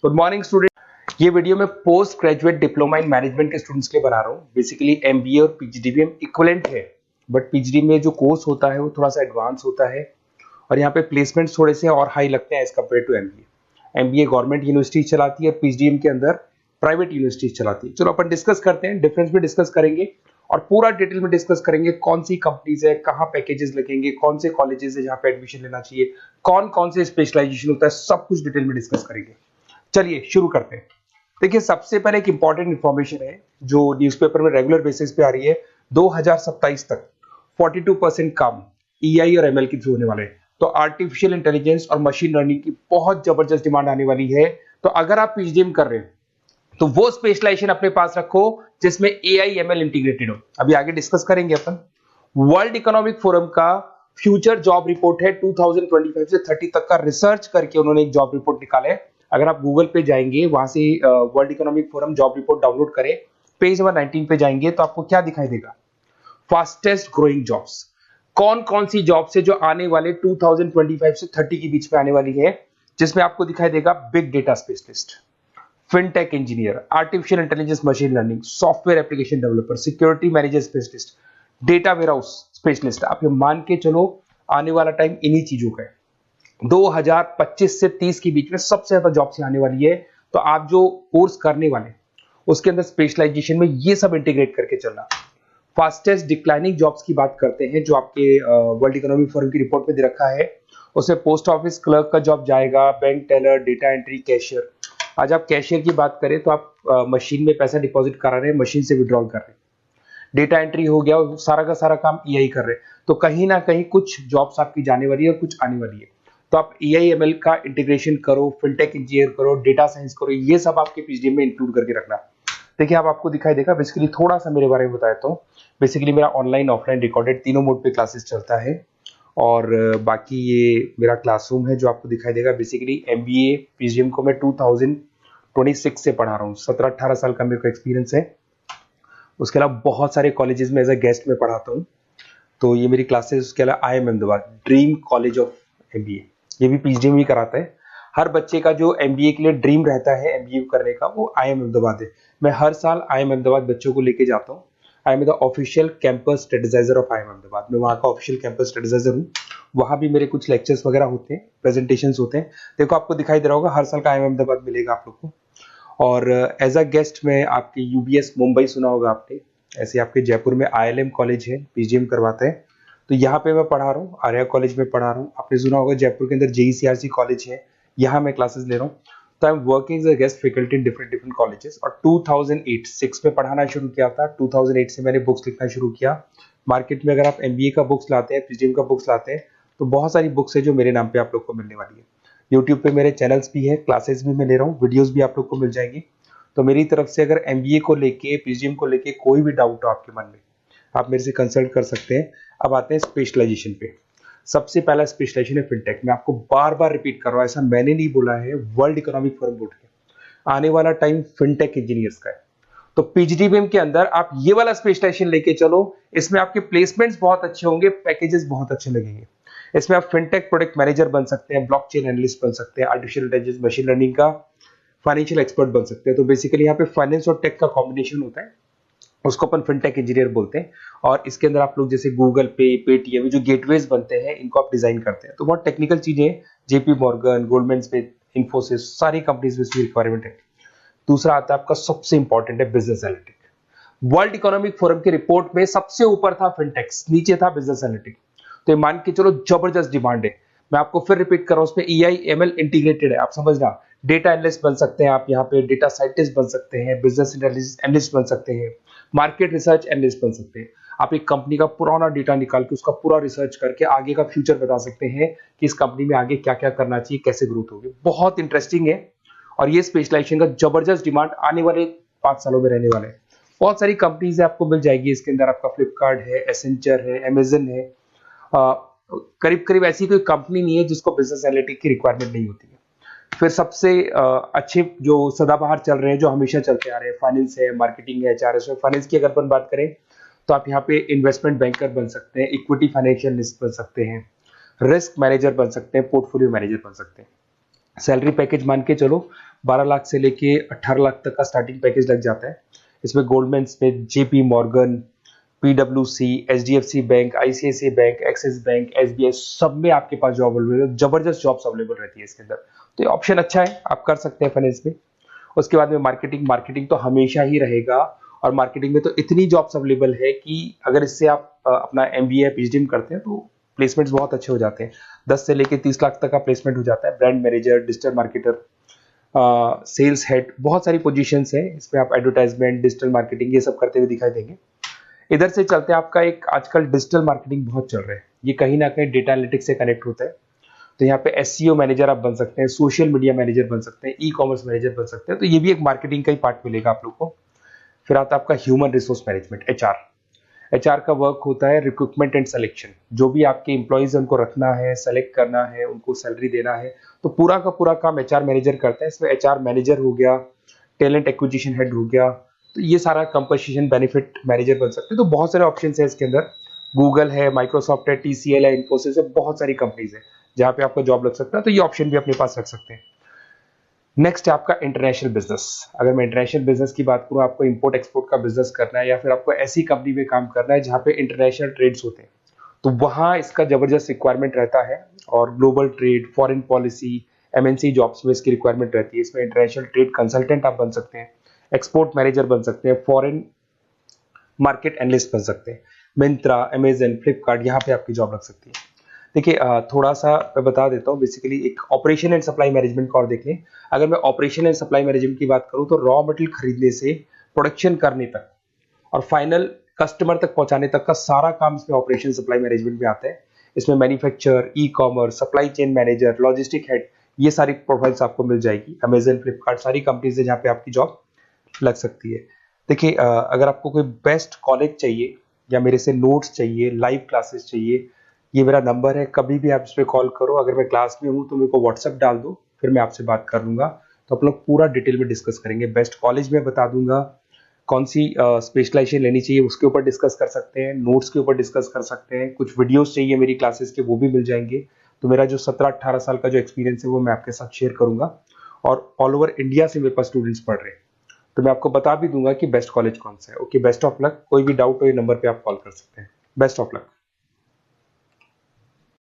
Good morning student. ये video मैं post graduate diploma in management के स्टूडेंट्स के लिए बना रहा हूँ। बेसिकली एमबीए और पीजीडीबीएम इक्विवेलेंट है, बट पीजीडी में जो कोर्स होता है वो थोड़ा सा एडवांस होता है और यहाँ पे प्लेसमेंट्स थोड़े से और हाई लगते हैं as compare to MBA. MBA government university चलाती है, पीजीडीएम के अंदर प्राइवेट यूनिवर्सिटी चलाती है। चलो अपन डिस्कस करते हैं, डिफरेंस भी डिस्कस करेंगे और पूरा डिटेल में डिस्कस करेंगे कौन सी कंपनीज है, कहाँ पैकेजेस लगेंगे, कौन से कॉलेजेस है जहाँ पे एडमिशन लेना चाहिए, कौन कौन से स्पेशलाइजेशन होता है, सब कुछ डिटेल में डिस्कस करेंगे। चलिए शुरू करते हैं। देखिए सबसे पहले एक इंपॉर्टेंट इंफॉर्मेशन है जो न्यूज़पेपर में रेगुलर बेसिस पे आ रही है। 2027 तक 42% काम ईआई और एमएल के थ्रू होने वाले हैं। तो आर्टिफिशियल इंटेलिजेंस और मशीन लर्निंग की बहुत जबरदस्त डिमांड आने वाली है। तो अगर आप पीजीडीएम कर रहे हैं तो वो स्पेशलाइजेशन अपने पास रखो जिसमें एआई एमएल इंटीग्रेटेड हो। अभी आगे डिस्कस करेंगे अपन। वर्ल्ड इकोनॉमिक फोरम का फ्यूचर जॉब रिपोर्ट है 2025 से 30 तक का रिसर्च करके उन्होंने एक जॉब रिपोर्ट निकाला है। अगर आप गूगल पे जाएंगे वहां से world economic forum job report download करें, पेज नंबर 19 पे जाएंगे तो आपको क्या दिखाई देगा, फास्टेस्ट ग्रोइंग जॉब्स। कौन कौन सी जॉब्स है जो आने वाले 2025 से 30 के बीच में आने वाली है, जिसमें आपको दिखाई देगा big data specialist, fintech engineer, artificial intelligence machine learning, software application developer, security manager specialist, data warehouse specialist. आप ये मान के चलो आने वाला टाइम इन्हीं चीजों का है। 2025 से 30 के बीच में सबसे ज्यादा जॉब्स आने वाली है। तो आप जो कोर्स करने वाले उसके अंदर स्पेशलाइजेशन में ये सब इंटीग्रेट करके चलना। फास्टेस्ट डिक्लाइनिंग जॉब्स की बात करते हैं जो आपके वर्ल्ड इकोनॉमिक फोरम की रिपोर्ट में दे रखा है। उसमें पोस्ट ऑफिस क्लर्क का जॉब जाएगा, bank teller, data entry, cashier. आज आप कैशियर की बात करें तो आप मशीन में पैसा डिपॉजिट करा रहे हैं, मशीन से विड्रॉल कर रहे हैं। डेटा एंट्री हो गया, सारा का सारा काम ईआई कर रहे हैं। तो कहीं ना कहीं कुछ जॉब्स आपकी जाने वाली है और कुछ आने वाली है। तो आप एआई एमएल का इंटीग्रेशन करो, फिनटेक इंजीनियर करो, डेटा साइंस करो, ये सब आपके पीजीडीएम में इंक्लूड करके रखना। देखिए अब आपको दिखाई देगा। बेसिकली थोड़ा सा मेरे बारे में बताया तो बेसिकली मेरा ऑनलाइन ऑफलाइन रिकॉर्डेड तीनों मोड पे क्लासेस चलता है और बाकी ये मेरा क्लासरूम है जो आपको दिखाई देगा। बेसिकली एमबीए पीजीडीएम को मैं 2026 से पढ़ा रहा हूँ। 17-18 साल का मेरे को एक्सपीरियंस है। उसके अलावा बहुत सारे कॉलेजेस में एज अ गेस्ट में पढ़ाता हूँ। तो ये मेरी क्लासेस, उसके अलावा IIM Ahmedabad dream college of MBA, ये भी पीजीडीएम ही कराता है। हर बच्चे का जो एमबीए के लिए ड्रीम रहता है एमबीए करने का, वो IIM अहमदाबाद है। मैं हर साल IIM अहमदाबाद बच्चों को लेके जाता हूँ। I am the official campus strategizer of IIM Ahmedabad. मैं वहाँ का ऑफिशियल कैंपस स्ट्रेटेजाइजर हूँ। वहाँ भी मेरे कुछ लेक्चर्स वगैरह होते हैं, प्रेजेंटेशंस होते हैं। देखो आपको दिखाई दे रहा होगा, हर साल का IIM अहमदाबाद मिलेगा आप लोग को। और एज अ गेस्ट में आपके यूबीएस मुंबई सुना होगा आपने, ऐसे आपके जयपुर में ILM कॉलेज है, पीजीडीएम करवाते हैं। तो यहाँ पे मैं पढ़ा रहा हूँ, आर्या कॉलेज में पढ़ा रहा हूँ। आपने सुना होगा जयपुर के अंदर JECRC कॉलेज है, यहाँ मैं क्लासेस ले रहा हूँ। तो I am working as a guest faculty in different different colleges. और 2006 में पढ़ाना शुरू किया था। 2008 से मैंने बुक्स लिखना शुरू किया। मार्केट में अगर आप एमबीए का बुक्स लाते हैं, पीजीडीएम का बुक्स लाते हैं, तो बहुत सारी बुक्स है जो मेरे नाम पे आप लोग को मिलने वाली है। यूट्यूब पे मेरे चैनल्स भी है, क्लासेस भी मैं ले रहा हूँ, वीडियोज भी आप लोग को मिल जाएंगी। तो मेरी तरफ से अगर एमबीए को लेके, पीजीडीएम को लेके कोई भी डाउट हो आपके मन में, आप मेरे से कंसल्ट कर सकते हैं। अब आते हैं स्पेशलाइजेशन पे। सबसे पहला स्पेशलाइजेशन है फिनटेक। मैं आपको बार बार रिपीट कर रहा हूँ, ऐसा मैंने नहीं बोला है, वर्ल्ड इकोनॉमिक फोरम बोर्ड के आने वाला टाइम फिनटेक इंजीनियर्स का है। तो पीजीडीबीएम के अंदर आप ये वाला स्पेशलाइजेशन लेके चलो, इसमें आपके प्लेसमेंट्स बहुत अच्छे होंगे, पैकेजेस बहुत अच्छे लगेंगे। इसमें आप फिनटेक प्रोडक्ट मैनेजर बन सकते हैं, ब्लॉकचेन एनालिस्ट बन सकते हैं, आर्टिफिशियल इंटेलिजेंस मशीन लर्निंग का फाइनेंशियल एक्सपर्ट बन सकते हैं। तो बेसिकली यहाँ पे फाइनेंस और टेक का कॉम्बिनेशन होता है, उसको अपन फिनटेक इंजीनियर बोलते हैं। और इसके अंदर आप लोग जैसे गूगल पे, पेटीएम, जो गेटवेज बनते हैं, इनको आप डिजाइन करते हैं। तो बहुत टेक्निकल चीजें हैं। JP Morgan, Goldman Smith, Infosys, सारी कंपनीज में इसकी रिक्वायरमेंट है। दूसरा आता है आपका सबसे इंपॉर्टेंट है business analytic. World economic forum की रिपोर्ट में सबसे ऊपर था फिनटेक्स, नीचे था बिजनेस एनालिटिक। तो ये मान के चलो जबरदस्त डिमांड है। मैं आपको फिर रिपीट कर रहा हूं, उसमें EI ML इंटीग्रेटेड है, आप समझना। डेटा एनालिस्ट बन सकते हैं आप, यहाँ पे डेटा साइंटिस्ट बन सकते हैं, बिजनेस एनालिस्ट बन सकते हैं, मार्केट रिसर्च एनालिस्ट बन सकते हैं। आप एक कंपनी का पुराना डेटा निकाल के उसका पूरा रिसर्च करके आगे का फ्यूचर बता सकते हैं कि इस कंपनी में आगे क्या क्या करना चाहिए, कैसे ग्रोथ होगी। बहुत इंटरेस्टिंग है और ये स्पेशलाइजेशन का जबरदस्त डिमांड आने वाले 5 सालों में रहने वाले हैं। बहुत सारी कंपनीज आपको मिल जाएगी इसके अंदर। आपका फ्लिपकार्ट है, एसेंचर है, अमेजन है। करीब करीब ऐसी कोई कंपनी नहीं है जिसको बिजनेस एनालिटिक की रिक्वायरमेंट नहीं होती है। फिर सबसे अच्छे जो सदाबहार चल रहे हैं, जो हमेशा चलते आ रहे हैं, फाइनेंस है, मार्केटिंग है, HR है। फाइनेंस की अगर अपन बात करें तो आप यहाँ पे इन्वेस्टमेंट बैंकर बन सकते हैं, इक्विटी फाइनेंशियल बन सकते हैं, रिस्क मैनेजर बन सकते हैं, पोर्टफोलियो मैनेजर बन सकते हैं। सैलरी पैकेज मान के चलो 12 लाख से लेके 18 लाख तक का स्टार्टिंग पैकेज लग जाता है। इसमें गोल्डमैन स्मिथ, जेपी मॉर्गन, पीडब्ल्यूसी, HDFC bank, ICICI bank, Axis bank, SBI, सब में आपके पास जॉब अवेलेबल है। जबरदस्त जॉब्स अवेलेबल रहती है इसके अंदर, तो ये ऑप्शन अच्छा है, आप कर सकते हैं फाइनेंस में। उसके बाद में मार्केटिंग, मार्केटिंग तो हमेशा ही रहेगा, और मार्केटिंग में तो इतनी जॉब्स अवेलेबल है कि अगर इससे आप अपना एमबीए पीएचडी करते हैं तो प्लेसमेंट्स बहुत अच्छे हो जाते हैं। 10 से लेके 30 लाख तक का प्लेसमेंट हो जाता है। Brand manager, digital marketer, sales head, बहुत सारी पोजीशंस है इसमें। आप एडवर्टाइजमेंट, डिजिटल मार्केटिंग ये सब करते हुए दिखाई देंगे। इधर से चलते हैं, आपका एक आजकल डिजिटल मार्केटिंग बहुत चल रहा है, ये कहीं ना कहीं डेटा एनालिटिक्स से कनेक्ट होता है। तो यहाँ पे एसईओ मैनेजर आप बन सकते हैं, सोशल मीडिया मैनेजर बन सकते हैं, ई कॉमर्स मैनेजर बन सकते हैं, तो ये भी एक मार्केटिंग का ही पार्ट मिलेगा आप लोग को। फिर आता है आपका human resource management, HR. HR का वर्क होता है रिक्रूटमेंट एंड सिलेक्शन। जो भी आपके एम्प्लॉयज उनको रखना है, सेलेक्ट करना है, उनको सैलरी देना है, तो पूरा का पूरा काम एचआर मैनेजर करता है। इसमें एचआर मैनेजर हो गया, टैलेंट एक्विजिशन हेड हो गया, तो ये सारा कंपनसेशन बेनिफिट मैनेजर बन सकते हैं। तो बहुत सारे ऑप्शन है इसके अंदर। गूगल है, माइक्रोसॉफ्ट है, टीसीएल है, इन्फोसिस है, बहुत सारी कंपनीज है जहाँ पे आपका जॉब लग सकता है, तो ये ऑप्शन भी अपने पास रख सकते हैं। नेक्स्ट है आपका इंटरनेशनल बिजनेस। अगर मैं इंटरनेशनल बिजनेस की बात करूँ, आपको इंपोर्ट एक्सपोर्ट का बिजनेस करना है, या फिर आपको ऐसी कंपनी में काम करना है जहाँ पे इंटरनेशनल ट्रेड्स होते हैं, तो वहाँ इसका जबरदस्त रिक्वायरमेंट रहता है। और global trade, foreign policy, MNC jobs में इसकी रिक्वायरमेंट रहती है। इसमें इंटरनेशनल ट्रेड कंसल्टेंट आप बन सकते हैं, एक्सपोर्ट मैनेजर बन सकते हैं, फॉरेन मार्केट एनालिस्ट बन सकते हैं। मिंत्रा, अमेजन, फ्लिपकार्ट, यहाँ पे आपकी जॉब लग सकती है। देखिए थोड़ा सा मैं बता देता हूँ। बेसिकली एक ऑपरेशन एंड सप्लाई मैनेजमेंट का और देख लें। अगर मैं ऑपरेशन एंड सप्लाई मैनेजमेंट की बात करूँ, तो रॉ मटेरियल खरीदने से प्रोडक्शन करने तक और फाइनल कस्टमर तक पहुंचाने तक का सारा काम इसमें ऑपरेशन सप्लाई मैनेजमेंट में आता है। इसमें manufacture, e commerce, supply chain manager, logistic head, ये सारी प्रोफाइल्स आपको मिल जाएगी। अमेजन, फ्लिपकार्ट, सारी कंपनीज है जहाँ पे आपकी जॉब लग सकती है। देखिए अगर आपको कोई बेस्ट कॉलेज चाहिए, या मेरे से नोट्स चाहिए, लाइव क्लासेस चाहिए, ये मेरा नंबर है, कभी भी आप इस पर कॉल करो। अगर मैं क्लास में हूँ तो मेरे को व्हाट्सएप डाल दो, फिर मैं आपसे बात कर लूंगा। तो आप लोग पूरा डिटेल में डिस्कस करेंगे। बेस्ट कॉलेज में बता दूंगा, कौन सी स्पेशलाइजेशन लेनी चाहिए उसके ऊपर डिस्कस कर सकते हैं, नोट्स के ऊपर डिस्कस कर सकते हैं, कुछ वीडियोस चाहिए मेरी क्लासेस के, वो भी मिल जाएंगे। तो मेरा जो 17-18 साल का जो एक्सपीरियंस है वो मैं आपके साथ शेयर करूंगा। और ऑल ओवर इंडिया से मेरे पास स्टूडेंट्स पढ़ रहे हैं, तो मैं आपको बता भी दूंगा कि बेस्ट कॉलेज कौन सा है। Okay, best of luck. कोई भी डाउट हो ये नंबर पे आप कॉल कर सकते हैं। Best of luck.